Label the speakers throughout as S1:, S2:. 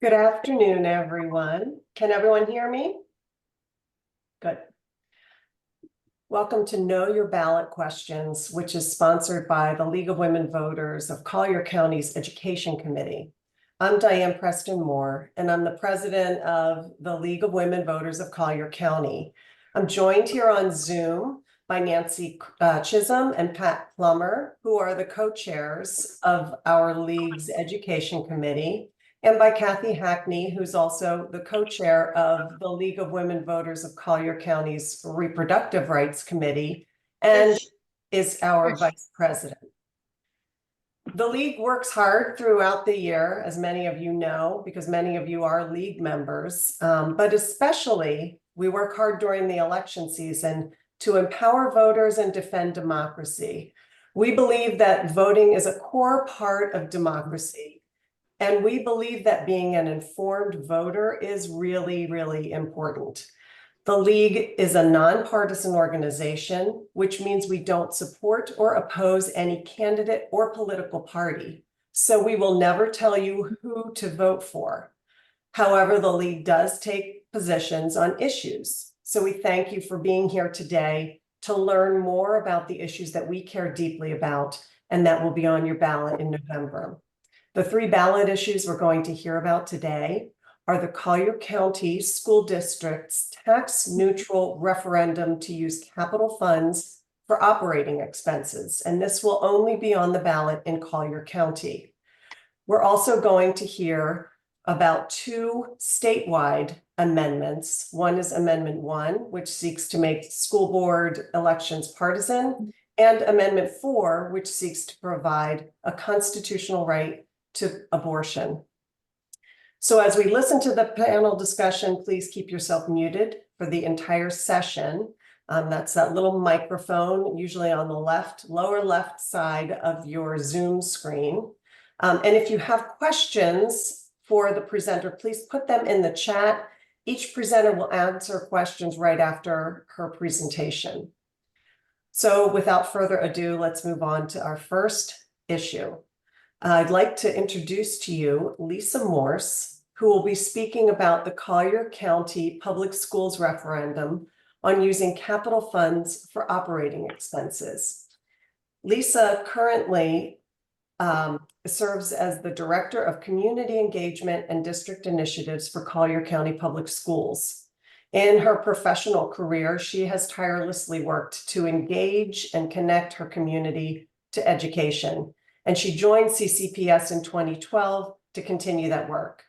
S1: Good afternoon, everyone. Can everyone hear me? Good. Welcome to Know Your Ballot Questions, which is sponsored by the League of Women Voters of Collier County's Education Committee. I'm Diane Preston Moore, and I'm the president of the League of Women Voters of Collier County. I'm joined here on Zoom by Nancy Chisholm and Pat Plummer, who are the co-chairs of our League's Education Committee, and by Kathy Hackney, who's also the co-chair of the League of Women Voters of Collier County's Reproductive Rights Committee, and is our vice president. The League works hard throughout the year, as many of you know, because many of you are League members, but especially we work hard during the election season to empower voters and defend democracy. We believe that voting is a core part of democracy. And we believe that being an informed voter is really, really important. The League is a nonpartisan organization, which means we don't support or oppose any candidate or political party. So we will never tell you who to vote for. However, the League does take positions on issues. So we thank you for being here today to learn more about the issues that we care deeply about and that will be on your ballot in November. The three ballot issues we're going to hear about today are the Collier County School District's tax-neutral referendum to use capital funds for operating expenses, and this will only be on the ballot in Collier County. We're also going to hear about two statewide amendments. One is Amendment 1, which seeks to make school board elections partisan, and Amendment 4, which seeks to provide a constitutional right to abortion. So as we listen to the panel discussion, please keep yourself muted for the entire session. That's that little microphone, usually on the lower left side of your Zoom screen. And if you have questions for the presenter, please put them in the chat. Each presenter will answer questions right after her presentation. So without further ado, let's move on to our first issue. I'd like to introduce to you Lisa Morse, who will be speaking about the Collier County Public Schools referendum on using capital funds for operating expenses. Lisa currently serves as the Director of Community Engagement and District Initiatives for Collier County Public Schools. In her professional career, she has tirelessly worked to engage and connect her community to education. And she joined CCPS in 2012 to continue that work.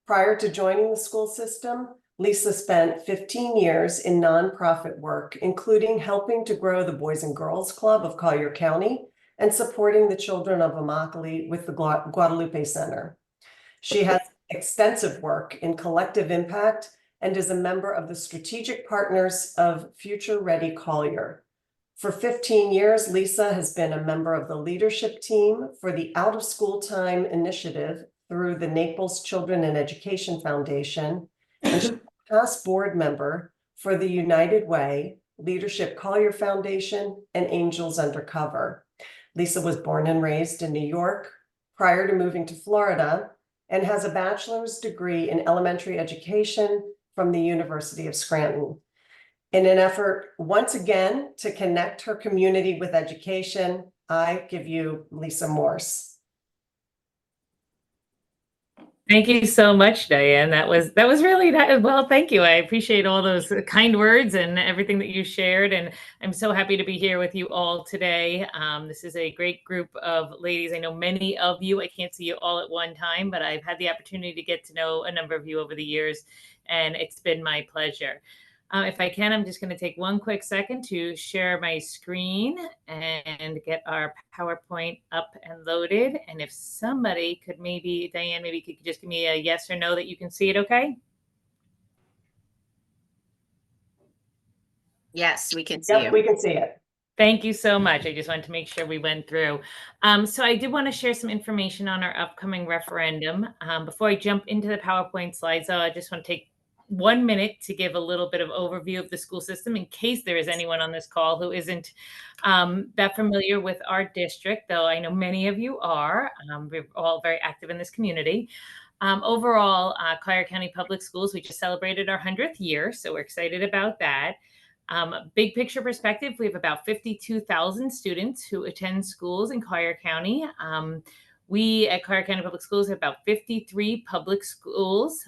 S1: Prior to joining the school system, Lisa spent 15 years in nonprofit work, including helping to grow the Boys and Girls Club of Collier County and supporting the children of Immokalee with the Guadalupe Center. She has extensive work in collective impact and is a member of the Strategic Partners of Future Ready Collier. For 15 years, Lisa has been a member of the leadership team for the Out of School Time Initiative through the Naples Children and Education Foundation, and she's a past board member for the United Way, Leadership Collier Foundation, and Angels Undercover. Lisa was born and raised in New York prior to moving to Florida and has a bachelor's degree in elementary education from the University of Scranton. In an effort, once again, to connect her community with education, I give you Lisa Morse.
S2: Thank you so much, Diane. That was really nice. Well, thank you. I appreciate all those kind words and everything that you shared. And I'm so happy to be here with you all today. This is a great group of ladies. I know many of you. I can't see you all at one time, but I've had the opportunity to get to know a number of you over the years, and it's been my pleasure. If I can, I'm just going to take one quick second to share my screen and get our PowerPoint up and loaded. And if somebody could maybe, Diane, maybe you could just give me a yes or no that you can see it okay?
S3: Yes, we can see you.
S1: We can see it.
S2: Thank you so much. I just wanted to make sure we went through. So I did want to share some information on our upcoming referendum. Before I jump into the PowerPoint slides, though, I just want to take 1 minute to give a little bit of overview of the school system in case there is anyone on this call who isn't that familiar with our district, though I know many of you are. We're all very active in this community. Overall, Collier County Public Schools, we just celebrated our 100th year, so we're excited about that. Big picture perspective, we have about 52,000 students who attend schools in Collier County. We at Collier County Public Schools have about 53 public schools.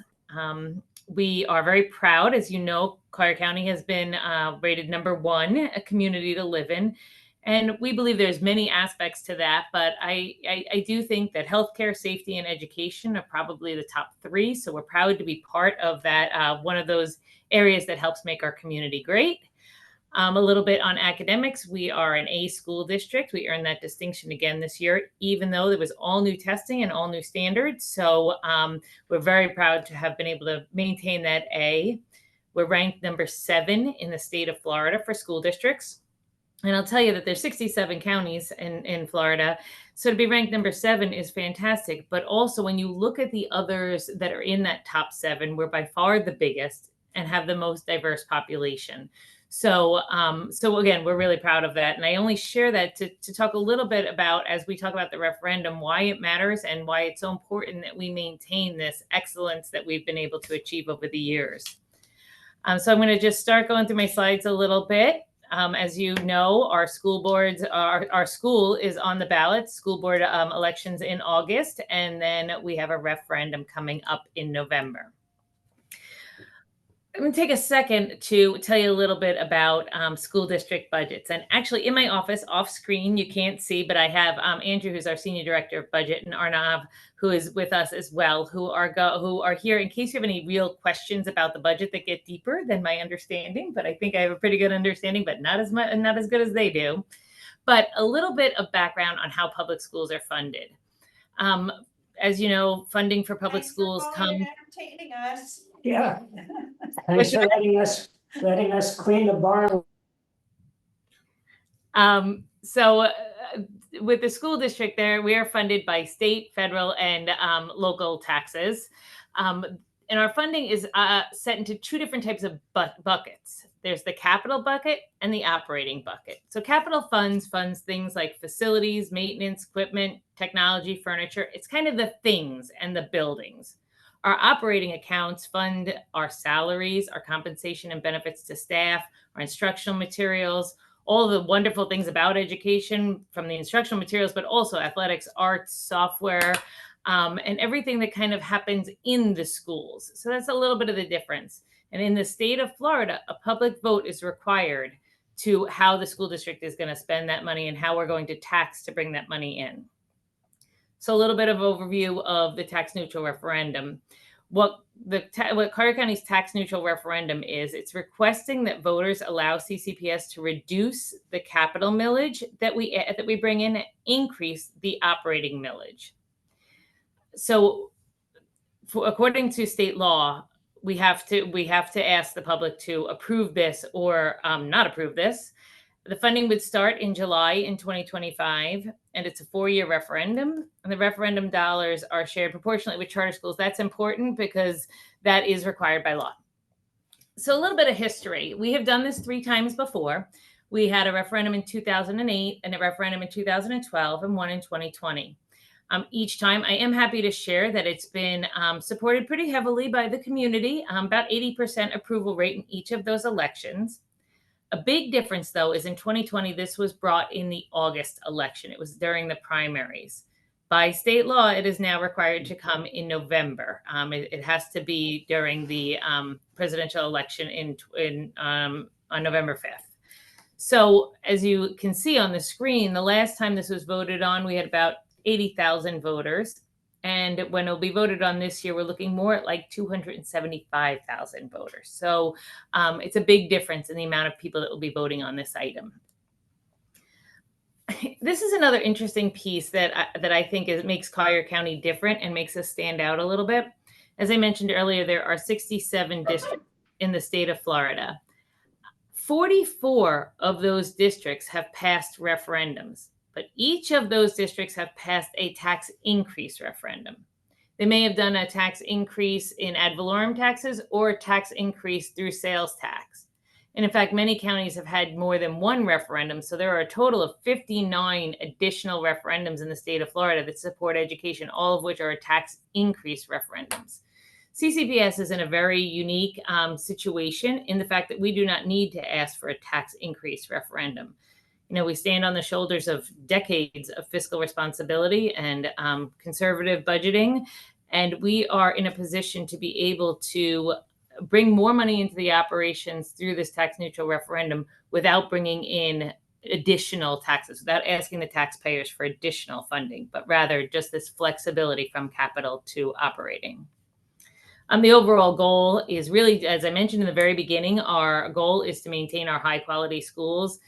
S2: We are very proud, as you know, Collier County has been rated #1, a community to live in. And we believe there's many aspects to that, but I do think that healthcare, safety, and education are probably the top 3. So we're proud to be part of that, one of those areas that helps make our community great. A little bit on academics, we are an A school district. We earned that distinction again this year, even though there was all new testing and all new standards. So we're very proud to have been able to maintain that A. We're ranked #7 in the state of Florida for school districts. And I'll tell you that there's 67 counties in Florida. So to be ranked #7 is fantastic. But also when you look at the others that are in that top 7, we're by far the biggest and have the most diverse population. So again, we're really proud of that. And I only share that to talk a little bit about, as we talk about the referendum, why it matters and why it's so important that we maintain this excellence that we've been able to achieve over the years. So I'm going to just start going through my slides a little bit. As you know, our school boards, our school is on the ballot, school board elections in August, and then we have a referendum coming up in November. I'm going to take a second to tell you a little bit about school district budgets. And actually in my office off screen, you can't see, but I have Andrew, who's our Senior Director of Budget, and Arnav, who is with us as well, who are here in case you have any real questions about the budget that get deeper than my understanding. But I think I have a pretty good understanding, but not as good as they do. But a little bit of background on how public schools are funded. As you know, funding for public schools comes.
S3: Entertaining us.
S4: Yeah. Thanks for letting us clean the barn.
S2: With the school district there, we are funded by state, federal, and local taxes. And our funding is set into 2 different types of buckets. There's the capital bucket and the operating bucket. So capital funds things like facilities, maintenance, equipment, technology, furniture. It's kind of the things and the buildings. Our operating accounts fund our salaries, our compensation and benefits to staff, our instructional materials, all the wonderful things about education from the instructional materials, but also athletics, arts, software, and everything that kind of happens in the schools. So that's a little bit of the difference. And in the state of Florida, a public vote is required to how the school district is going to spend that money and how we're going to tax to bring that money in. So a little bit of overview of the tax neutral referendum. What Collier County's tax neutral referendum is, it's requesting that voters allow CCPS to reduce the capital millage that we bring in and increase the operating millage. So according to state law, we have to ask the public to approve this or not approve this. The funding would start in July in 2025, and it's a 4-year referendum. And the referendum dollars are shared proportionally with charter schools. That's important because that is required by law. So a little bit of history. We have done this 3 times before. We had a referendum in 2008 and a referendum in 2012 and one in 2020. Each time, I am happy to share that it's been supported pretty heavily by the community, about 80% approval rate in each of those elections. A big difference, though, is in 2020, this was brought in the August election. It was during the primaries. By state law, it is now required to come in November. It has to be during the presidential election on November 5th. So as you can see on the screen, the last time this was voted on, we had about 80,000 voters. And when it'll be voted on this year, we're looking more at like 275,000 voters. So it's a big difference in the amount of people that will be voting on this item. This is another interesting piece that I think makes Collier County different and makes us stand out a little bit. As I mentioned earlier, there are 67 districts in the state of Florida. 44 of those districts have passed referendums. But each of those districts have passed a tax increase referendum. They may have done a tax increase in ad valorem taxes or a tax increase through sales tax. And in fact, many counties have had more than one referendum. So there are a total of 59 additional referendums in the state of Florida that support education, all of which are tax increase referendums. CCPS is in a very unique situation in the fact that we do not need to ask for a tax increase referendum. You know, we stand on the shoulders of decades of fiscal responsibility and conservative budgeting, and we are in a position to be able to bring more money into the operations through this tax neutral referendum without bringing in additional taxes, without asking the taxpayers for additional funding, but rather just this flexibility from capital to operating. The overall goal is really, as I mentioned in the very beginning, our goal is to maintain our high quality schools.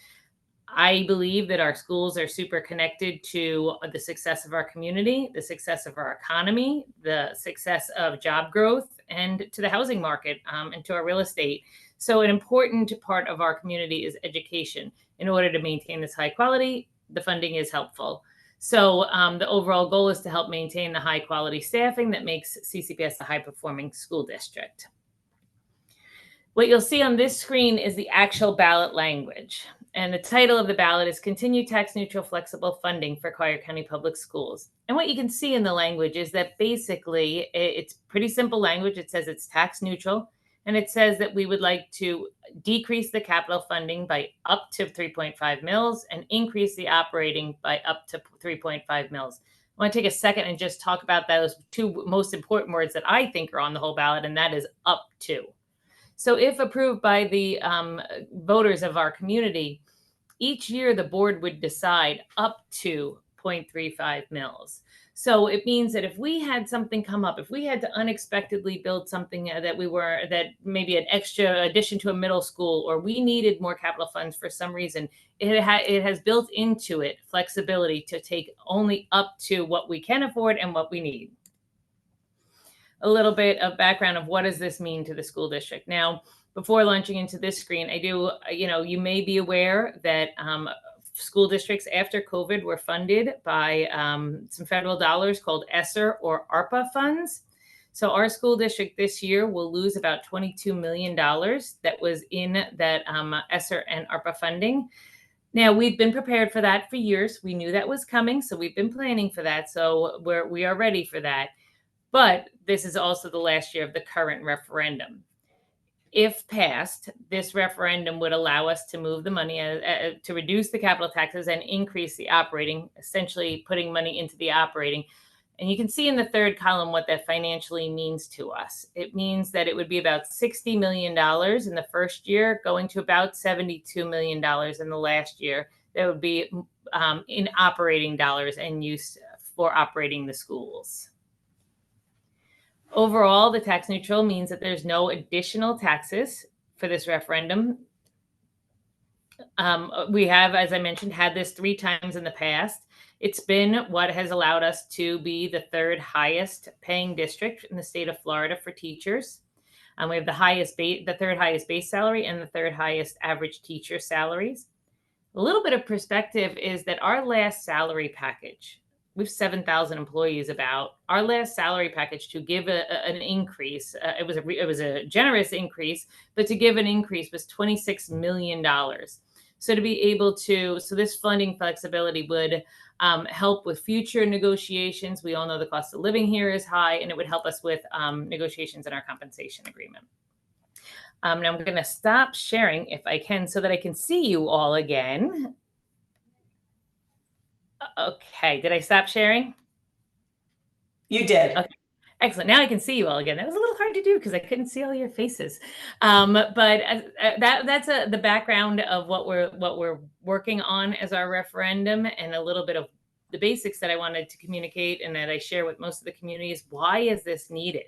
S2: I believe that our schools are super connected to the success of our community, the success of our economy, the success of job growth, and to the housing market and to our real estate. So an important part of our community is education. In order to maintain this high quality, the funding is helpful. So the overall goal is to help maintain the high quality staffing that makes CCPS a high performing school district. What you'll see on this screen is the actual ballot language. And the title of the ballot is Continue Tax Neutral Flexible Funding for Collier County Public Schools. And what you can see in the language is that basically it's pretty simple language. It says it's tax neutral. And it says that we would like to decrease the capital funding by up to 3.5 mils and increase the operating by up to 3.5 mils. I want to take a second and just talk about those two most important words that I think are on the whole ballot, and that is up to. So if approved by the voters of our community, each year the board would decide up to 0.35 mils. So it means that if we had something come up, if we had to unexpectedly build something that maybe an extra addition to a middle school, or we needed more capital funds for some reason, it has built into it flexibility to take only up to what we can afford and what we need. A little bit of background of what does this mean to the school district. Now, before launching into this screen, you may be aware that school districts after COVID were funded by some federal dollars called ESSER or ARPA funds. So our school district this year will lose about $22 million that was in that ESSER and ARPA funding. Now, we've been prepared for that for years. We knew that was coming, so we've been planning for that. So we are ready for that. But this is also the last year of the current referendum. If passed, this referendum would allow us to move the money to reduce the capital taxes and increase the operating, essentially putting money into the operating. And you can see in the third column what that financially means to us. It means that it would be about $60 million in the first year, going to about $72 million in the last year. That would be in operating dollars and used for operating the schools. Overall, the tax neutral means that there's no additional taxes for this referendum. We have, as I mentioned, had this 3 times in the past. It's been what has allowed us to be the third highest paying district in the state of Florida for teachers. We have the third highest base salary and the third highest average teacher salaries. A little bit of perspective is that our last salary package, we have 7,000 employees about. Our last salary package to give an increase, it was a generous increase, but to give an increase was $26 million. So to be able to, so this funding flexibility would help with future negotiations. We all know the cost of living here is high, and it would help us with negotiations in our compensation agreement. Now I'm going to stop sharing if I can so that I can see you all again. Okay, did I stop sharing?
S1: You did.
S2: Okay, excellent. Now I can see you all again. That was a little hard to do because I couldn't see all your faces. But that's the background of what we're working on as our referendum, and a little bit of the basics that I wanted to communicate and that I share with most of the community is why is this needed?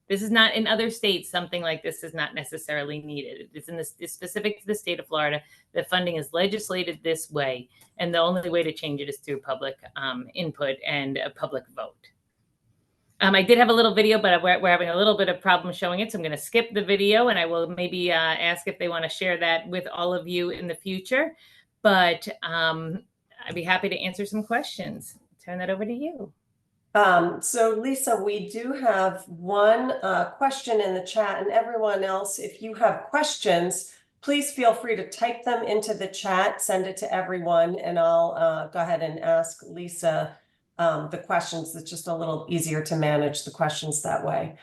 S2: This is not in other states. Something like this is not necessarily needed. It's specific to the state of Florida. The funding is legislated this way, and the only way to change it is through public input and a public vote. I did have a little video, but we're having a little bit of problem showing it, so I'm going to skip the video, and I will maybe ask if they want to share that with all of you in the future. But I'd be happy to answer some questions. Turn that over to you.
S1: So Lisa, we do have one question in the chat, and everyone else, if you have questions, Please feel free to type them into the chat, send it to everyone, and I'll go ahead and ask Lisa the questions. It's just a little easier to manage the questions that way.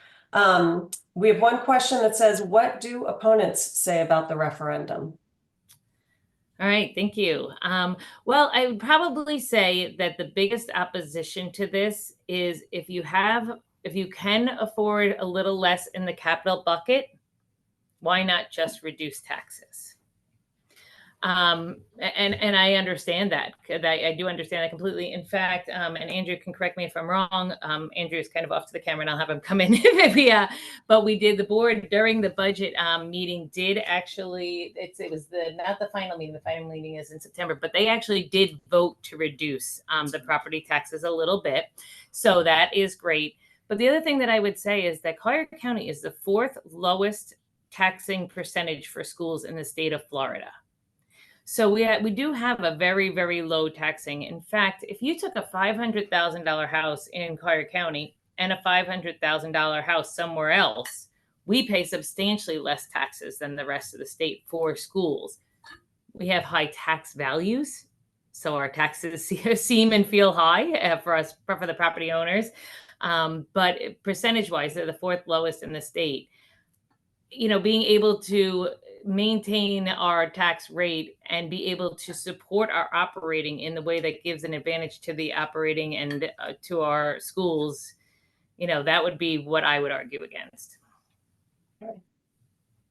S1: We have one question that says, what do opponents say about the referendum?
S2: All right, thank you. Well, I would probably say that the biggest opposition to this is if you can afford a little less in the capital bucket, why not just reduce taxes? And I understand that, because I do understand that completely. In fact, and Andrew can correct me if I'm wrong. Andrew is kind of off to the camera, and I'll have him come in. But we did, the board during the budget meeting did actually, it was not the final meeting. The final meeting is in September, but they actually did vote to reduce the property taxes a little bit. So that is great. But the other thing that I would say is that Collier County is the 4th lowest taxing percentage for schools in the state of Florida. So we do have a very, very low taxing. In fact, if you took a $500,000 house in Collier County and a $500,000 house somewhere else, we pay substantially less taxes than the rest of the state for schools. We have high tax values, so our taxes seem and feel high for us, for the property owners. But percentage-wise, they're the 4th lowest in the state. You know, being able to maintain our tax rate and be able to support our operating in the way that gives an advantage to the operating and to our schools, you know, that would be what I would argue against.
S1: Okay.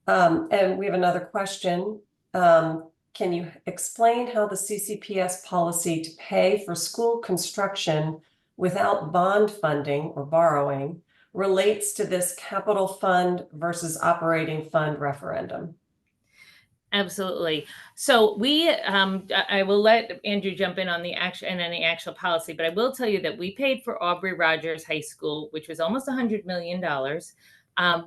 S1: And we have another question. Can you explain how the CCPS policy to pay for school construction without bond funding or borrowing relates to this capital fund versus operating fund referendum?
S2: Absolutely. So I will let Andrew jump in on the actual policy, but I will tell you that we paid for Aubrey Rogers High School, which was almost $100 million,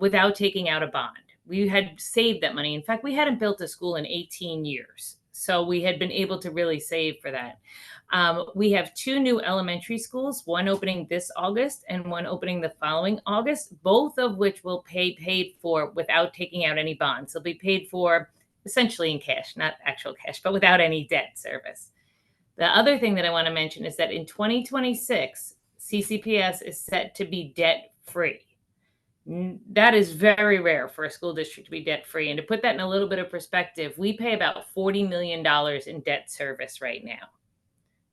S2: without taking out a bond. We had saved that money. In fact, we hadn't built a school in 18 years. So we had been able to really save for that. We have 2 new elementary schools, one opening this August and one opening the following August, both of which will paid for without taking out any bonds. They'll be paid for essentially in cash, not actual cash, but without any debt service. The other thing that I want to mention is that in 2026, CCPS is set to be debt-free. That is very rare for a school district to be debt-free. And to put that in a little bit of perspective, we pay about $40 million in debt service right now.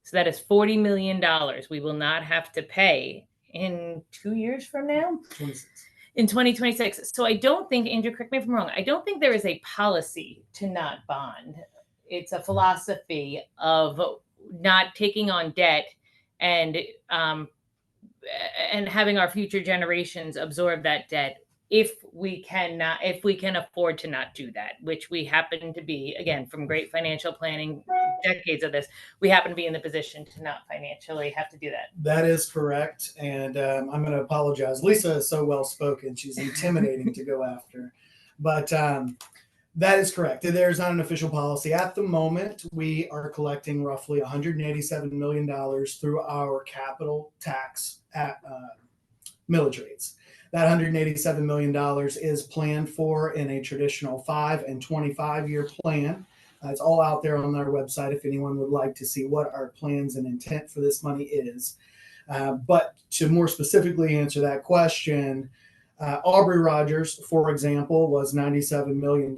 S2: So that is $40 million we will not have to pay in 2 years from now.
S3: 26.
S2: In 2026. So I don't think, Andrew, correct me if I'm wrong, I don't think there is a policy to not bond. It's a philosophy of not taking on debt and having our future generations absorb that debt if we can afford to not do that, which we happen to be, again, from great financial planning, decades of this, we happen to be in the position to not financially have to do that.
S3: That is correct. And I'm going to apologize. Lisa is so well spoken. She's intimidating to go after. But that is correct. There's not an official policy. At the moment, we are collecting roughly $187 million through our capital tax millage rates. That $187 million is planned for in a traditional 5 and 25-year plan. It's all out there on our website if anyone would like to see what our plans and intent for this money is. But to more specifically answer that question, Aubrey Rogers, for example, was $97 million.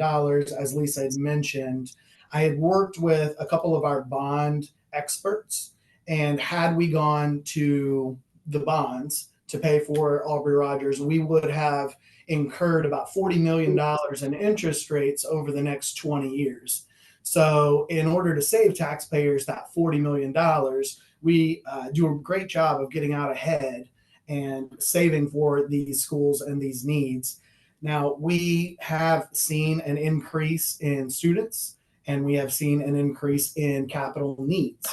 S3: As Lisa had mentioned, I had worked with a couple of our bond experts, and had we gone to the bonds to pay for Aubrey Rogers, we would have incurred about $40 million in interest rates over the next 20 years. So in order to save taxpayers that $40 million, we do a great job of getting out ahead and saving for these schools and these needs. Now, we have seen an increase in students, and we have seen an increase in capital needs.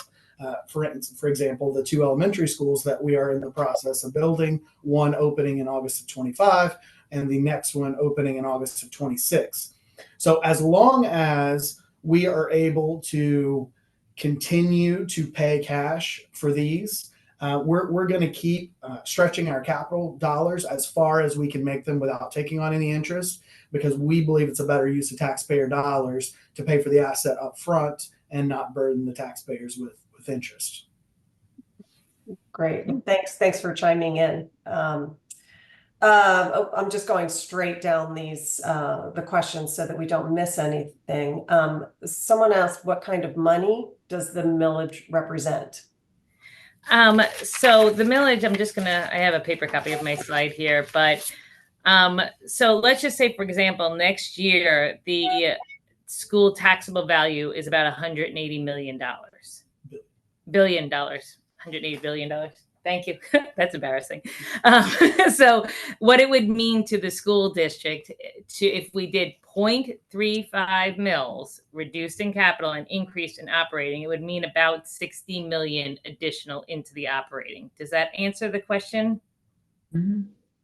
S3: For example, the 2 elementary schools that we are in the process of building, one opening in August of 25 and the next one opening in August of 26. So as long as we are able to continue to pay cash for these, We're going to keep stretching our capital dollars as far as we can make them without taking on any interest, because we believe it's a better use of taxpayer dollars to pay for the asset up front and not burden the taxpayers with interest.
S1: Great. Thanks for chiming in. I'm just going straight down these the questions so that we don't miss anything. Someone asked, what kind of money does the millage represent?
S2: So the millage, I have a paper copy of my slide here, but so let's just say, for example, next year, the school taxable value is about $180 million. $180 billion. Thank you. That's embarrassing. So what it would mean to the school district if we did 0.35 mils reduced in capital and increased in operating, it would mean about 60 million additional into the operating. Does that answer the question?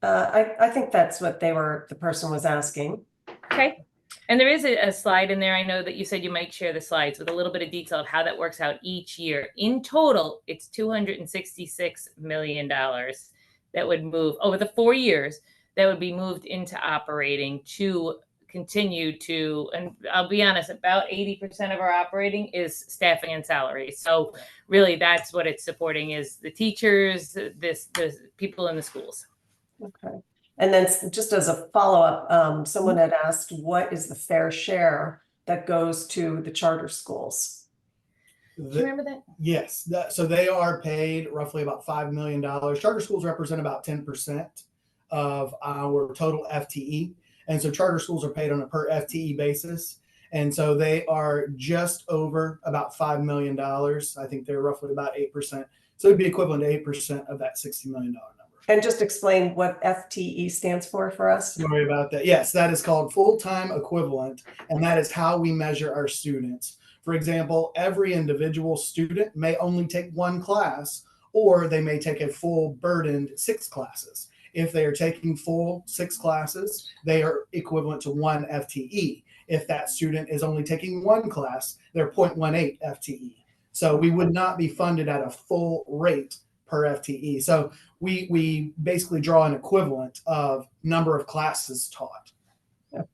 S1: I think that's what the person was asking.
S2: Okay. And there is a slide in there. I know that you said you might share the slides with a little bit of detail of how that works out each year. In total, it's $266 million that would move over the 4 years, that would be moved into operating to continue to, and I'll be honest, about 80% of our operating is staffing and salaries. So really that's what it's supporting, is the teachers, the people in the schools.
S1: Okay. And then just as a follow-up, someone had asked, what is the fair share that goes to the charter schools?
S2: Do you remember that?
S3: Yes. So they are paid roughly about $5 million. Charter schools represent about 10% of our total FTE. And so charter schools are paid on a per FTE basis. And so they are just over about $5 million. I think they're roughly about 8%. So it'd be equivalent to 8% of that $60 million number.
S1: And just explain what FTE stands for us.
S3: Don't worry about that. Yes, that is called full-time equivalent, and that is how we measure our students. For example, every individual student may only take one class, or they may take a full burdened 6 classes. If they are taking full 6 classes, they are equivalent to 1 FTE. If that student is only taking 1 class, they're 0.18 FTE. So we would not be funded at a full rate per FTE. So we basically draw an equivalent of number of classes taught.
S2: And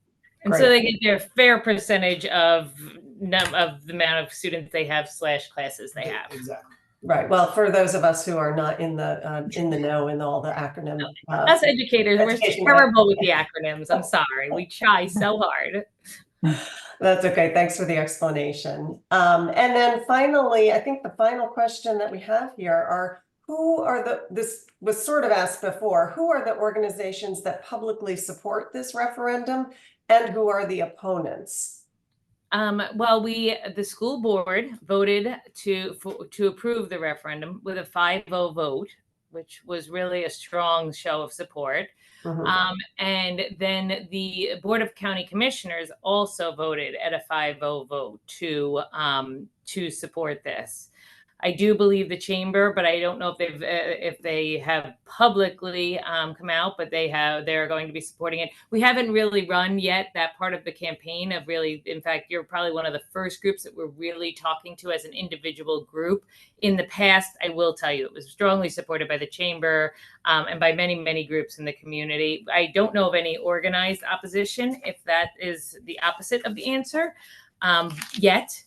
S2: great. So they get their fair percentage of the amount of students they have / classes they have.
S3: Exactly.
S1: Right. Well, for those of us who are not in the know in all the acronym,
S2: us educators, we're terrible with the acronyms. I'm sorry. We try so hard.
S1: That's okay. Thanks for the explanation. And then finally, I think the final question that we have here are, this was sort of asked before, who are the organizations that publicly support this referendum, and who are the opponents?
S2: Well, the school board voted to approve the referendum with a 5-0 vote, which was really a strong show of support. Mm-hmm. And then the Board of County Commissioners also voted at a 5-0 vote to support this. I do believe the chamber, but I don't know if they have publicly come out, but they're going to be supporting it. We haven't really run yet that part of the campaign of really, in fact, you're probably one of the first groups that we're really talking to as an individual group. In the past, I will tell you, it was strongly supported by the chamber and by many, many groups in the community. I don't know of any organized opposition, if that is the opposite of the answer yet.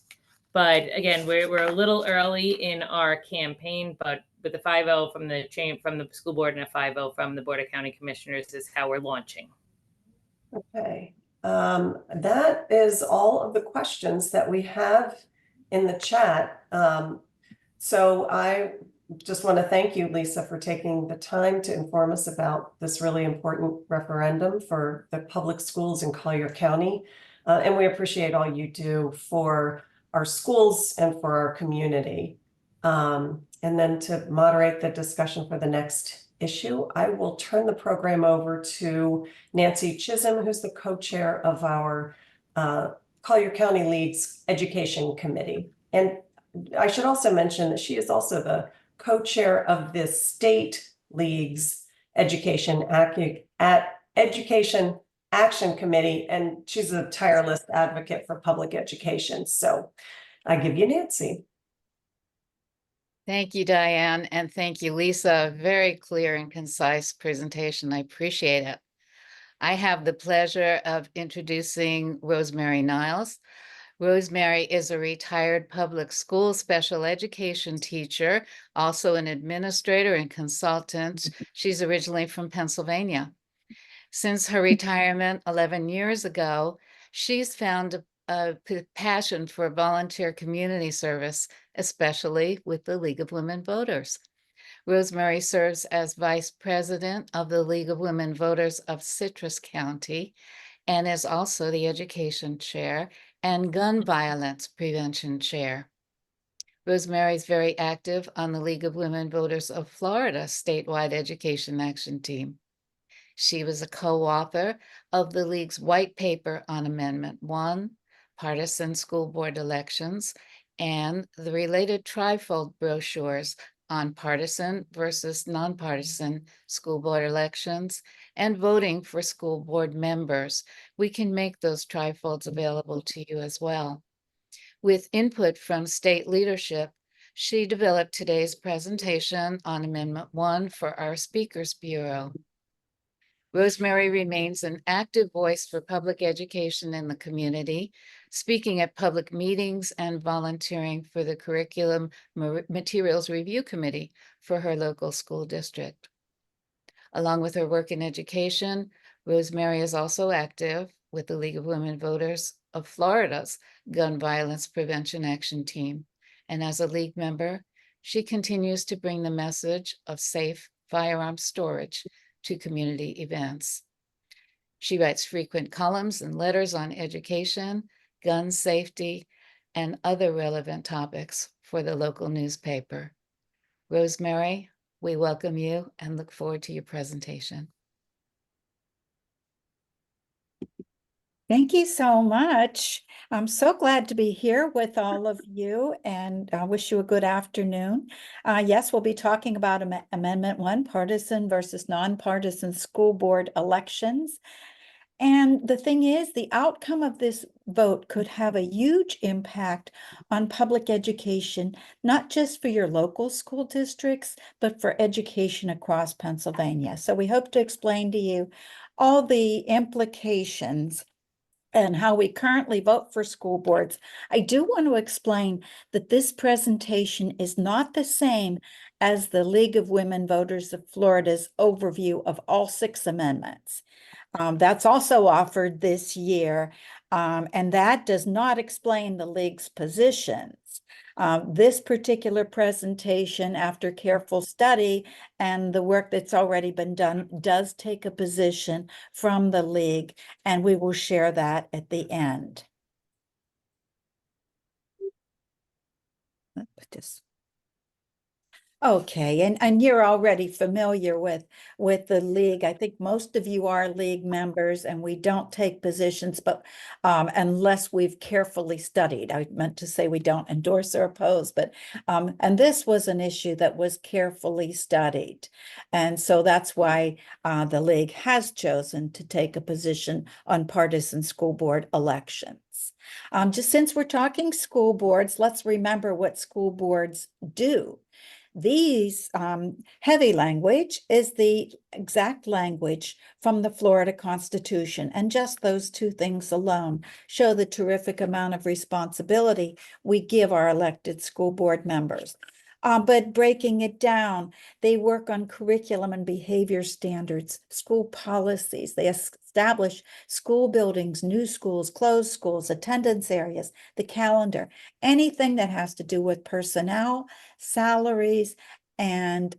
S2: But again, we're a little early in our campaign, but with the 5-0 from the school board and a 5-0 from the Board of County Commissioners is how we're launching.
S1: Okay, that is all of the questions that we have in the chat. So I just want to thank you, Lisa, for taking the time to inform us about this really important referendum for the public schools in Collier County. And we appreciate all you do for our schools and for our community. And then to moderate the discussion for the next issue, I will turn the program over to Nancy Chisholm, who's the co-chair of our Collier County League's Education Committee. And I should also mention that she is also the co-chair of the State League's Education Action Committee, and she's a tireless advocate for public education. So I give you Nancy.
S5: Thank you, Diane, and thank you, Lisa. Very clear and concise presentation. I appreciate it. I have the pleasure of introducing Rosemary Nilles. Rosemary is a retired public school special education teacher, also an administrator and consultant. She's originally from Pennsylvania. Since her retirement 11 years ago, she's found a passion for volunteer community service, especially with the League of Women Voters. Rosemary serves as vice president of the League of Women Voters of Citrus County and is also the education chair and gun violence prevention chair. Rosemary is very active on the League of Women Voters of Florida statewide education action team. She was a co-author of the League's white paper on Amendment 1, partisan school board elections, and the related trifold brochures on partisan versus nonpartisan school board elections and voting for school board members. We can make those trifolds available to you as well. With input from state leadership, she developed today's presentation on Amendment 1 for our Speakers Bureau. Rosemary remains an active voice for public education in the community, speaking at public meetings and volunteering for the Curriculum Materials Review Committee for her local school district. Along with her work in education, Rosemary is also active with the League of Women Voters of Florida's Gun Violence Prevention Action Team. And as a League member, she continues to bring the message of safe firearm storage to community events. She writes frequent columns and letters on education, gun safety, and other relevant topics for the local newspaper. Rosemary, we welcome you and look forward to your presentation.
S6: Thank you so much. I'm so glad to be here with all of you and I wish you a good afternoon. Yes, we'll be talking about Amendment 1, partisan versus nonpartisan school board elections. And the thing is, the outcome of this vote could have a huge impact on public education, not just for your local school districts, but for education across Pennsylvania. So we hope to explain to you all the implications and how we currently vote for school boards. I do want to explain that this presentation is not the same as the League of Women Voters of Florida's overview of all 6 amendments. That's also offered this year, and that does not explain the League's positions. This particular presentation, after careful study and the work that's already been done, does take a position from the League, and we will share that at the end. Let's put this. Okay, and you're already familiar with the League. I think most of you are League members, and we don't take positions, but unless we've carefully studied. I meant to say we don't endorse or oppose, but and this was an issue that was carefully studied, and so that's why the League has chosen to take a position on partisan school board elections. Just since we're talking school boards, let's remember what school boards do. These heavy language is the exact language from the Florida Constitution, and just those 2 things alone show the terrific amount of responsibility we give our elected school board members. But breaking it down, they work on curriculum and behavior standards, school policies. They establish school buildings, new schools, closed schools, attendance areas, the calendar, anything that has to do with personnel, salaries, and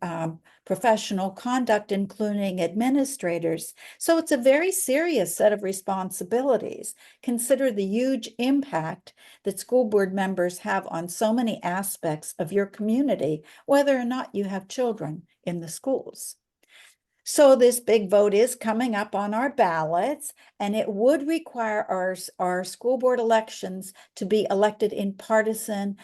S6: professional conduct, including administrators. So it's a very serious set of responsibilities. Consider the huge impact that school board members have on so many aspects of your community, whether or not you have children in the schools. So this big vote is coming up on our ballots, and it would require our school board elections to be elected in partisan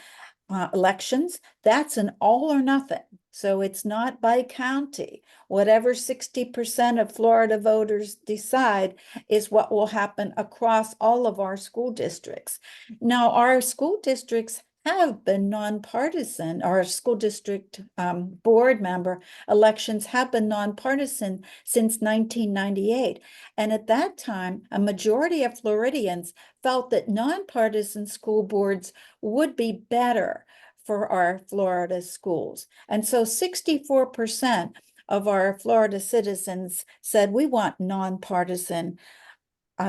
S6: elections. That's an all or nothing. So it's not by county. Whatever 60% of Florida voters decide is what will happen across all of our school districts. Now, our school districts have been nonpartisan. Our school district board member elections have been nonpartisan since 1998. And at that time, a majority of Floridians felt that nonpartisan school boards would be better for our Florida schools. And so 64% of our Florida citizens said we want nonpartisan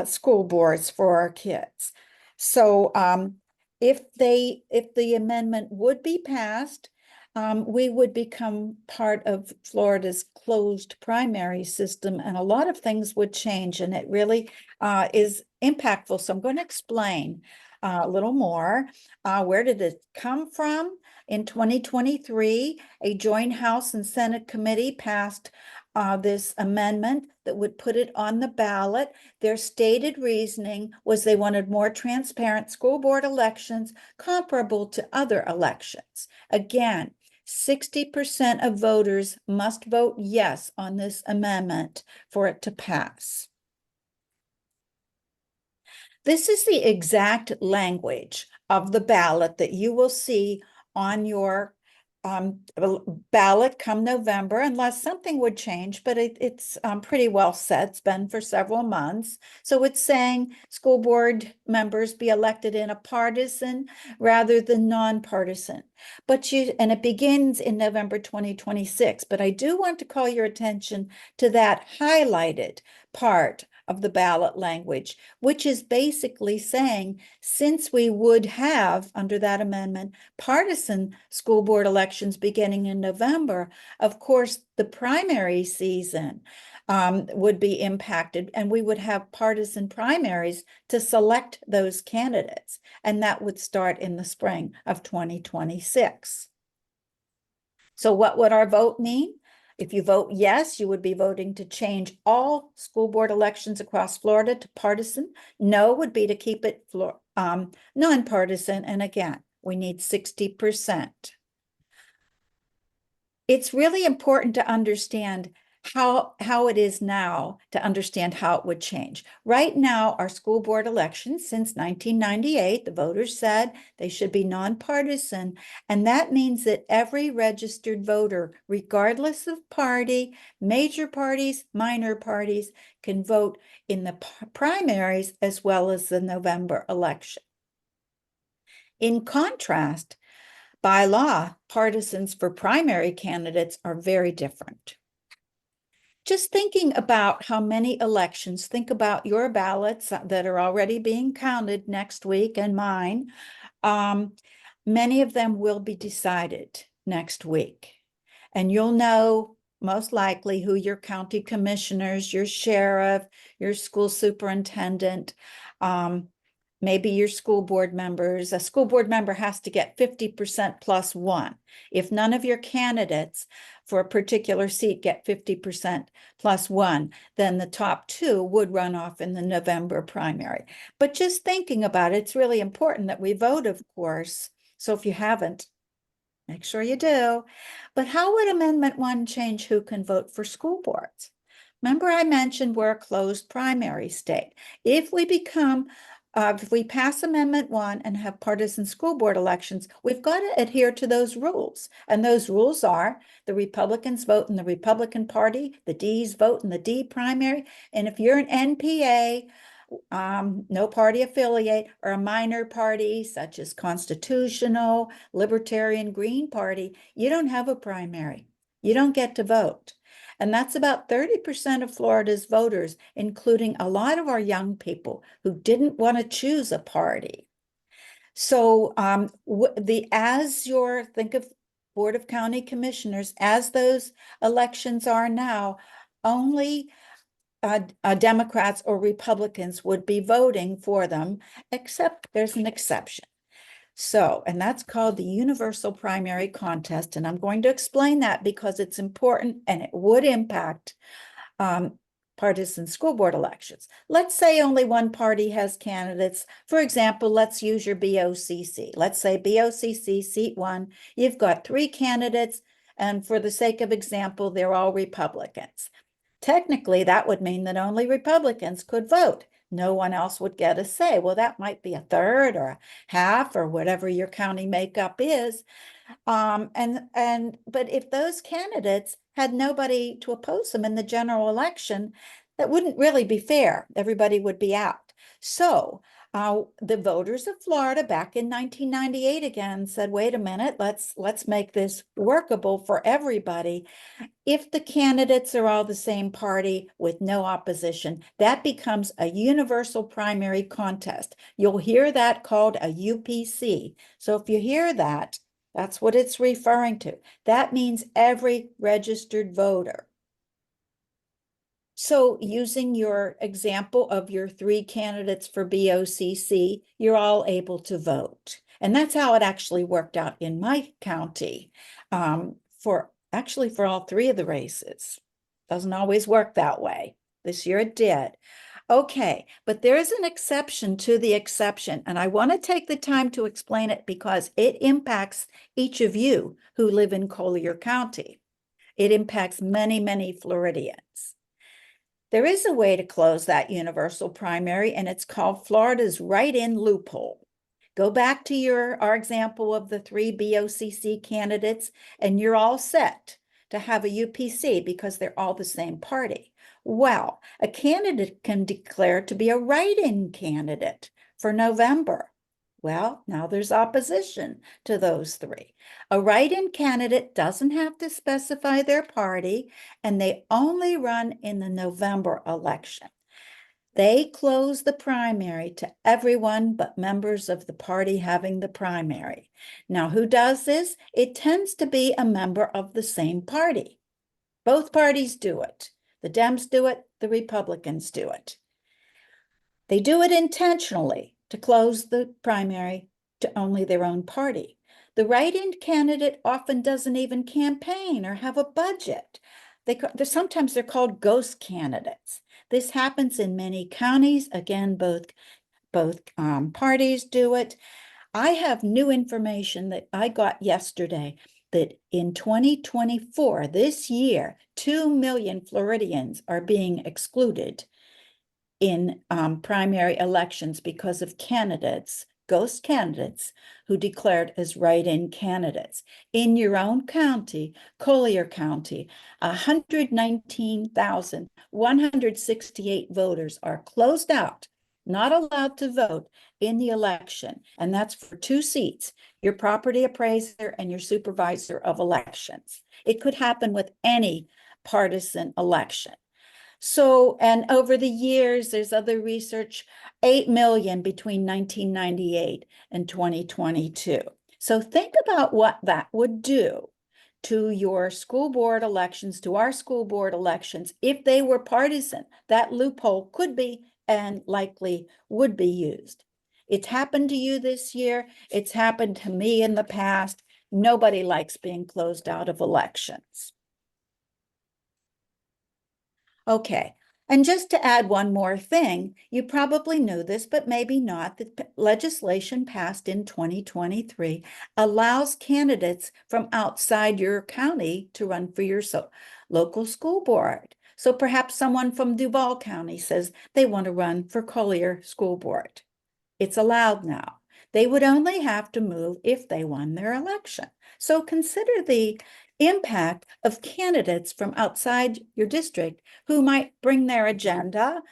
S6: school boards for our kids. So if the amendment would be passed, we would become part of Florida's closed primary system, and a lot of things would change, and it really is impactful. So I'm going to explain a little more. Where did it come from? In 2023, a joint House and Senate committee passed this amendment that would put it on the ballot. Their stated reasoning was they wanted more transparent school board elections comparable to other elections. Again, 60% of voters must vote yes on this amendment for it to pass. This is the exact language of the ballot that you will see on your ballot come November, unless something would change, but it's pretty well set. It's been for several months. So it's saying school board members be elected in a partisan rather than nonpartisan. And it begins in November 2026. But I do want to call your attention to that highlighted part of the ballot language, which is basically saying, since we would have, under that amendment, partisan school board elections beginning in November, of course, the primary season would be impacted, and we would have partisan primaries to select those candidates, and that would start in the spring of 2026. So what would our vote mean? If you vote yes, you would be voting to change all school board elections across Florida to partisan. No would be to keep it nonpartisan. And again, we need 60%. It's really important to understand how it is now to understand how it would change. Right now, our school board elections since 1998, the voters said they should be nonpartisan. And that means that every registered voter, regardless of party, major parties, minor parties, can vote in the primaries as well as the November election. In contrast, by law, partisans for primary candidates are very different. Just thinking about how many elections, think about your ballots that are already being counted next week and mine. Many of them will be decided next week. And you'll know most likely who your county commissioners, your sheriff, your school superintendent, maybe your school board members. A school board member has to get 50% plus one. If none of your candidates for a particular seat get 50% plus one, then the top two would run off in the November primary. But just thinking about it, it's really important that we vote, of course. So if you haven't, make sure you do. But how would Amendment 1 change who can vote for school boards? Remember I mentioned we're a closed primary state. If we pass Amendment 1 and have partisan school board elections, we've got to adhere to those rules. And those rules are the Republicans vote in the Republican Party, the Ds vote in the D primary. And if you're an NPA, no party affiliate, or a minor party such as Constitutional, Libertarian, Green Party, you don't have a primary. You don't get to vote. And that's about 30% of Florida's voters, including a lot of our young people who didn't want to choose a party. So think of Board of County Commissioners, as those elections are now, only Democrats or Republicans would be voting for them, except there's an exception. So, and that's called the universal primary contest. And I'm going to explain that because it's important and it would impact partisan school board elections. Let's say only one party has candidates. For example, let's use your BOCC. Let's say BOCC seat 1, you've got 3 candidates, and for the sake of example, they're all Republicans. Technically, that would mean that only Republicans could vote. No one else would get a say. Well, that might be a third or a half or whatever your county makeup is. But if those candidates had nobody to oppose them in the general election, that wouldn't really be fair. Everybody would be out. So the voters of Florida back in 1998 again said, wait a minute, let's make this workable for everybody. If the candidates are all the same party with no opposition, that becomes a universal primary contest. You'll hear that called a UPC. So if you hear that, that's what it's referring to. That means every registered voter. So using your example of your 3 candidates for BOCC, you're all able to vote. And that's how it actually worked out in my county for all 3 of the races. Doesn't always work that way. This year it did. Okay, but there is an exception to the exception, and I want to take the time to explain it because it impacts each of you who live in Collier County. It impacts many, many Floridians. There is a way to close that universal primary, and it's called Florida's write-in loophole. Go back to our example of the 3 BOCC candidates, and you're all set to have a UPC because they're all the same party. Well, a candidate can declare to be a write-in candidate for November. Well, now there's opposition to those 3. A write-in candidate doesn't have to specify their party, and they only run in the November election. They close the primary to everyone but members of the party having the primary. Now, who does this? It tends to be a member of the same party. Both parties do it. The Dems do it, the Republicans do it. They do it intentionally to close the primary to only their own party. The write-in candidate often doesn't even campaign or have a budget. Sometimes they're called ghost candidates. This happens in many counties. Again, both parties do it. I have new information that I got yesterday that in 2024, this year, 2 million Floridians are being excluded in primary elections because of ghost candidates who declared as write-in candidates. In your own county, Collier County, 119,168 voters are closed out, not allowed to vote in the election. And that's for 2 seats, your property appraiser and your supervisor of elections. It could happen with any partisan election. So, and over the years, there's other research, 8 million between 1998 and 2022. So think about what that would do to your school board elections, to our school board elections, if they were partisan. That loophole could be and likely would be used. It's happened to you this year. It's happened to me in the past. Nobody likes being closed out of elections. Okay, and just to add one more thing, you probably know this, but maybe not, that legislation passed in 2023 allows candidates from outside your county to run for your local school board. So perhaps someone from Duval County says they want to run for Collier School Board. It's allowed now. They would only have to move if they won their election. So consider the impact of candidates from outside your district who might bring their agenda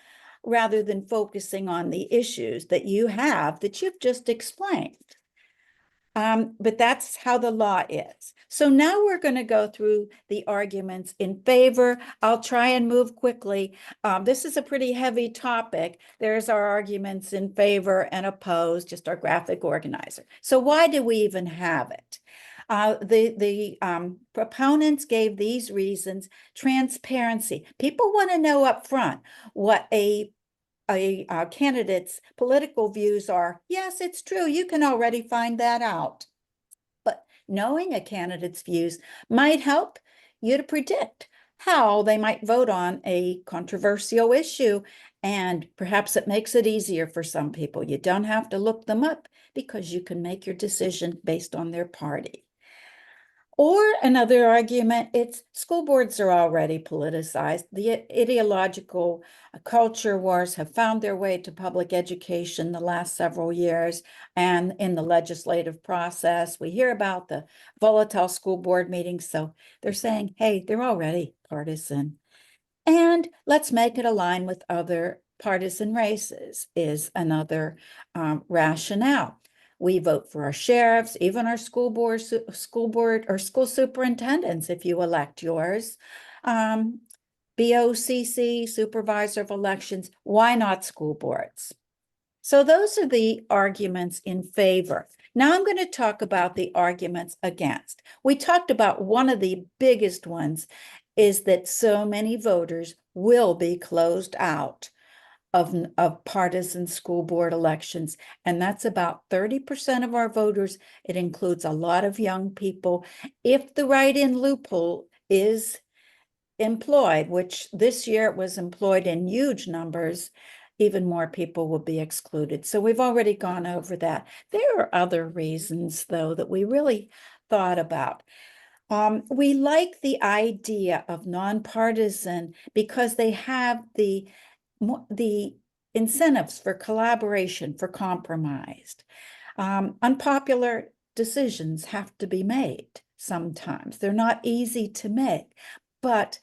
S6: rather than focusing on the issues that you have that you've just explained. But that's how the law is. So now we're going to go through the arguments in favor. I'll try and move quickly. This is a pretty heavy topic. There's our arguments in favor and opposed, just our graphic organizer. So why do we even have it? The proponents gave these reasons. Transparency. People want to know up front what a candidate's political views are. Yes, it's true. You can already find that out. But knowing a candidate's views might help you to predict how they might vote on a controversial issue. And perhaps it makes it easier for some people. You don't have to look them up because you can make your decision based on their party. Or another argument, it's school boards are already politicized. The ideological culture wars have found their way to public education the last several years. And in the legislative process, we hear about the volatile school board meetings. So they're saying, hey, they're already partisan. And let's make it align with other partisan races is another rationale. We vote for our sheriffs, even our school board or school superintendents, if you elect yours. BOCC, supervisor of elections, why not school boards? So those are the arguments in favor. Now I'm going to talk about the arguments against. We talked about one of the biggest ones is that so many voters will be closed out of partisan school board elections. And that's about 30% of our voters. It includes a lot of young people. If the write-in loophole is employed, which this year it was employed in huge numbers, even more people will be excluded. So we've already gone over that. There are other reasons, though, that we really thought about. We like the idea of nonpartisan because they have the incentives for collaboration, for compromise. Unpopular decisions have to be made sometimes. They're not easy to make, but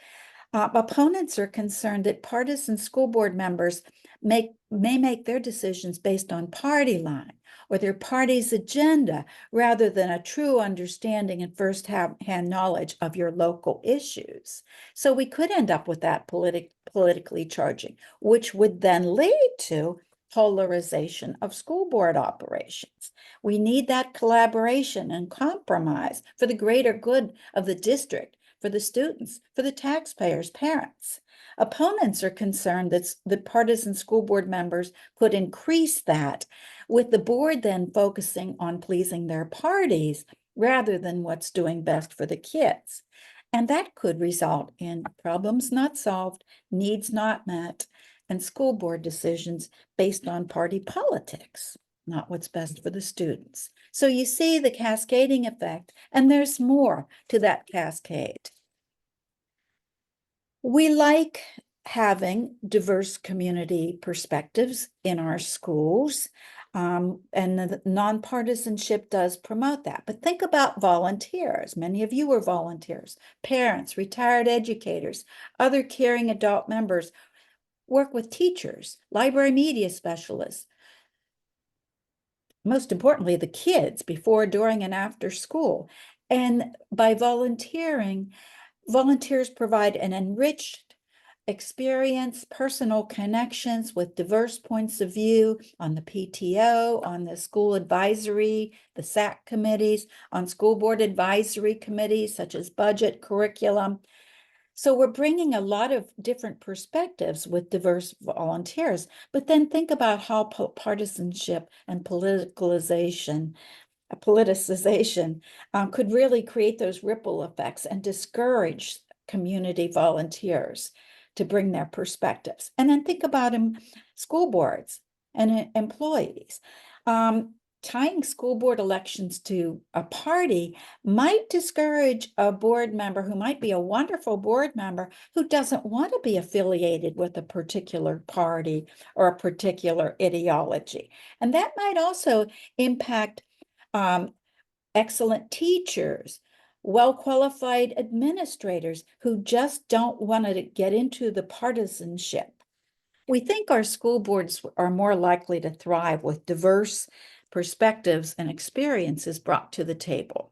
S6: opponents are concerned that partisan school board members may make their decisions based on party line or their party's agenda rather than a true understanding and first-hand knowledge of your local issues. So we could end up with that politically charging, which would then lead to polarization of school board operations. We need that collaboration and compromise for the greater good of the district, for the students, for the taxpayers, parents. Opponents are concerned that the partisan school board members could increase that, with the board then focusing on pleasing their parties rather than what's doing best for the kids. And that could result in problems not solved, needs not met, and school board decisions based on party politics, not what's best for the students. So you see the cascading effect, and there's more to that cascade. We like having diverse community perspectives in our schools, and the nonpartisanship does promote that. But think about volunteers. Many of you are volunteers, parents, retired educators, other caring adult members, work with teachers, library media specialists, most importantly, the kids before, during, and after school. And by volunteering, volunteers provide an enriched experience, personal connections with diverse points of view on the PTO, on the school advisory, the SAC committees, on school board advisory committees such as budget, curriculum. So we're bringing a lot of different perspectives with diverse volunteers, but then think about how partisanship and politicization could really create those ripple effects and discourage community volunteers to bring their perspectives. And then think about school boards and employees. Tying school board elections to a party might discourage a board member who might be a wonderful board member who doesn't want to be affiliated with a particular party or a particular ideology. And that might also impact excellent teachers, well-qualified administrators who just don't want to get into the partisanship. We think our school boards are more likely to thrive with diverse perspectives and experiences brought to the table.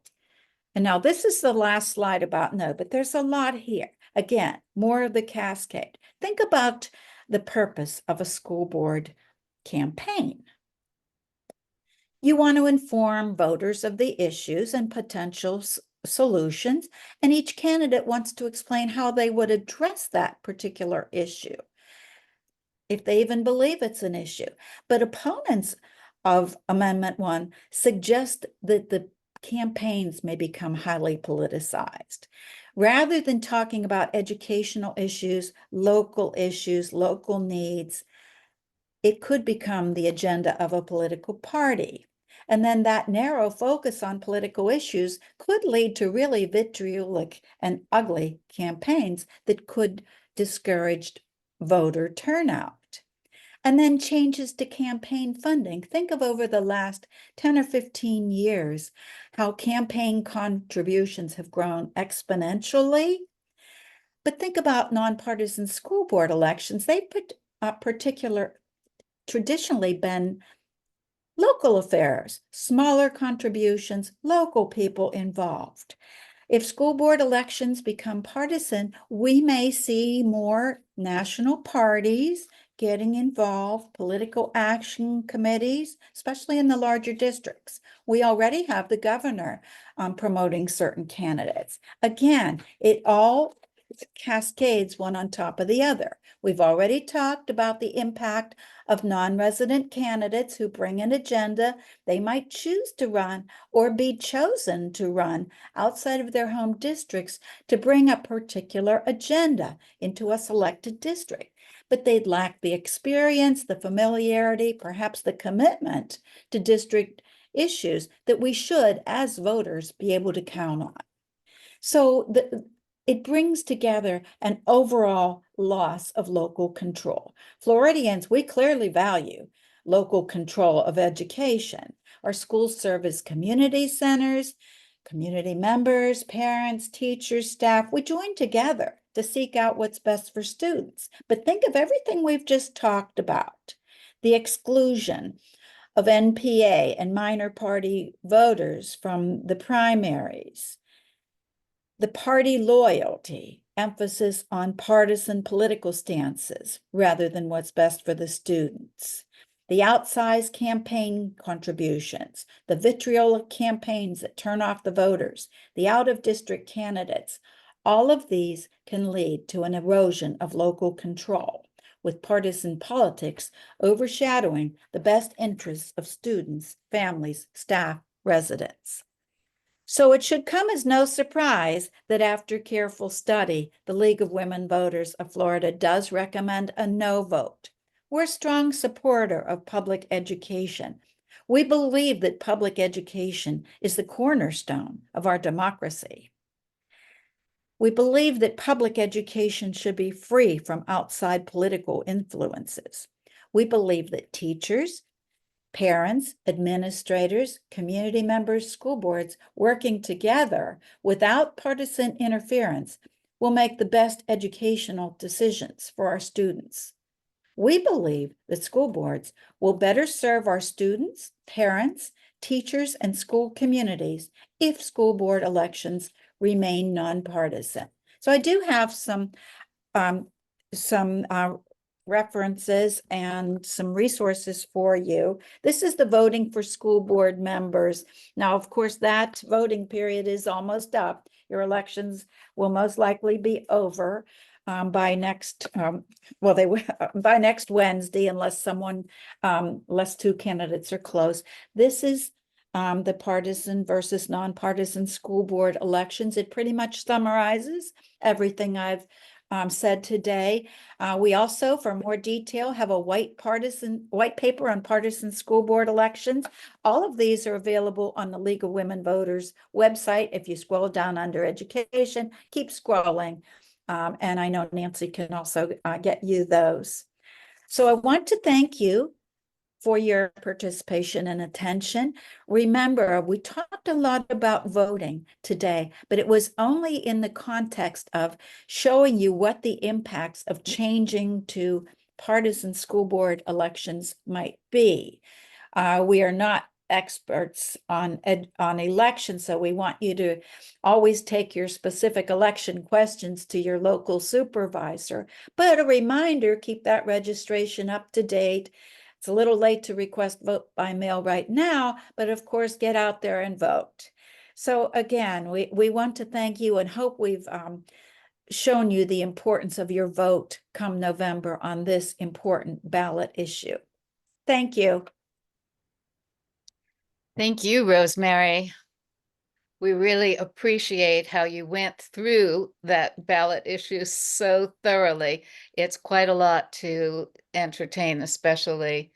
S6: And now this is the last slide about no, but there's a lot here. Again, more of the cascade. Think about the purpose of a school board campaign. You want to inform voters of the issues and potential solutions, and each candidate wants to explain how they would address that particular issue, if they even believe it's an issue. But opponents of Amendment 1 suggest that the campaigns may become highly politicized. Rather than talking about educational issues, local needs, it could become the agenda of a political party. And then that narrow focus on political issues could lead to really vitriolic and ugly campaigns that could discourage voter turnout. And then changes to campaign funding. Think of over the last 10 or 15 years, how campaign contributions have grown exponentially. But think about nonpartisan school board elections. They've traditionally been local affairs, smaller contributions, local people involved. If school board elections become partisan, we may see more national parties getting involved, political action committees, especially in the larger districts. We already have the governor promoting certain candidates. Again, it all cascades one on top of the other. We've already talked about the impact of non-resident candidates who bring an agenda. They might choose to run or be chosen to run outside of their home districts to bring a particular agenda into a selected district. But they'd lack the experience, the familiarity, perhaps the commitment to district issues that we should, as voters, be able to count on. So it brings together an overall loss of local control. Floridians, we clearly value local control of education. Our schools serve as community centers, community members, parents, teachers, staff. We join together to seek out what's best for students. But think of everything we've just talked about. The exclusion of NPA and minor party voters from the primaries. The party loyalty, emphasis on partisan political stances rather than what's best for the students. The outsized campaign contributions, the vitriolic campaigns that turn off the voters, the out-of-district candidates, all of these can lead to an erosion of local control, with partisan politics overshadowing the best interests of students, families, staff, residents. So it should come as no surprise that after careful study, the League of Women Voters of Florida does recommend a no vote. We're a strong supporter of public education. We believe that public education is the cornerstone of our democracy. We believe that public education should be free from outside political influences. We believe that teachers, parents, administrators, community members, school boards working together without partisan interference will make the best educational decisions for our students. We believe that school boards will better serve our students, parents, teachers, and school communities if school board elections remain nonpartisan. So I do have some references and some resources for you. This is the voting for school board members. Now, of course, that voting period is almost up. Your elections will most likely be over by next by next Wednesday, unless unless two candidates are close. This is the partisan versus nonpartisan school board elections. It pretty much summarizes everything I've said today. We also, for more detail, have a white paper on partisan school board elections. All of these are available on the League of Women Voters website. If you scroll down under education, keep scrolling. And I know Nancy can also get you those. So I want to thank you for your participation and attention. Remember, we talked a lot about voting today, but it was only in the context of showing you what the impacts of changing to partisan school board elections might be. We are not experts on elections, so we want you to always take your specific election questions to your local supervisor. But a reminder, keep that registration up to date. It's a little late to request vote by mail right now, but of course, get out there and vote. So again, we want to thank you and hope we've shown you the importance of your vote come November on this important ballot issue. Thank you.
S5: Thank you, Rosemary. We really appreciate how you went through that ballot issue so thoroughly. It's quite a lot to entertain, especially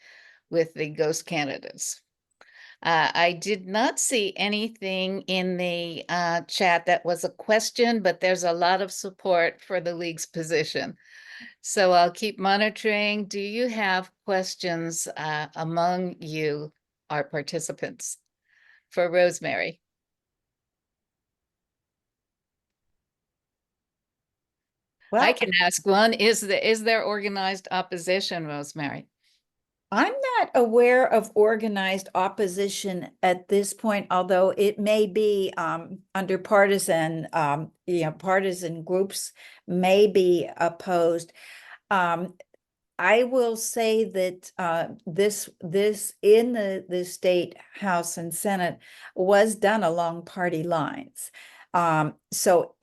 S5: with the ghost candidates. I did not see anything in the chat that was a question, but there's a lot of support for the league's position. So I'll keep monitoring. Do you have questions among you, our participants, for Rosemary? I
S6: Well,
S5: can ask one. Is there organized opposition, Rosemary?
S6: I'm not aware of organized opposition at this point, although it may be under partisan, partisan groups may be opposed. I will say that this in the state House and Senate was done along party lines. So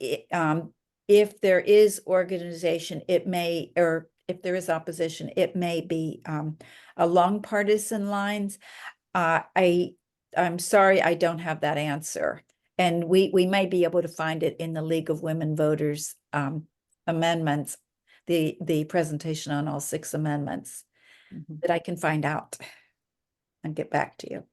S6: if there is organization, it may, or if there is opposition, it may be along partisan lines. I'm sorry, I don't have that answer. And we may be able to find it in the League of Women Voters amendments, the presentation on all 6 amendments that I can find out and get back to you.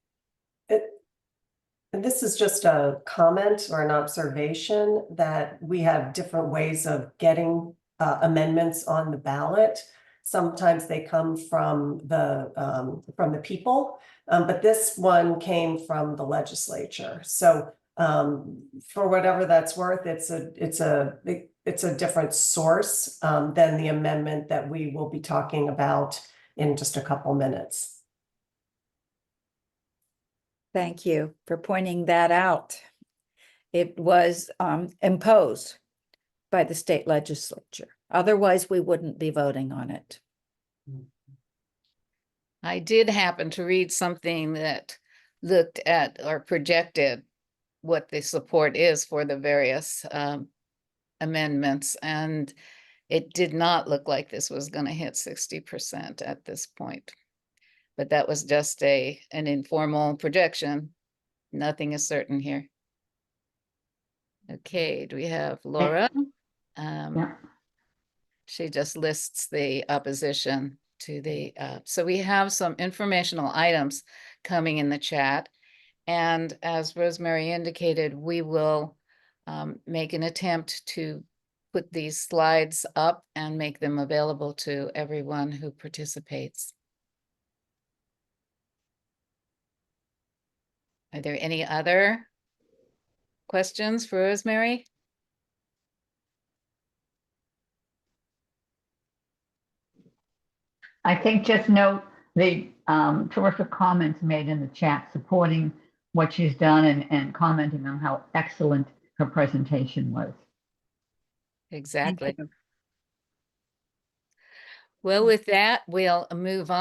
S1: And this is just a comment or an observation that we have different ways of getting amendments on the ballot. Sometimes they come from the people, but this one came from the legislature. So for whatever that's worth, it's a different source than the amendment that we will be talking about in just a couple minutes.
S6: Thank you for pointing that out. It was imposed by the state legislature. Otherwise, we wouldn't be voting on it.
S5: I did happen to read something that looked at or projected what the support is for the various amendments, and it did not look like this was going to hit 60% at this point. But that was just an informal projection. Nothing is certain here. Okay, do we have Laura?
S4: Yeah.
S5: She just lists the opposition to the, so we have some informational items coming in the chat. And as Rosemary indicated, we will make an attempt to put these slides up and make them available to everyone who participates. Are there any other questions for Rosemary?
S7: I think just note the terrific comments made in the chat supporting what she's done and commenting on how excellent her presentation was.
S5: Exactly. Well, with that, we'll move on.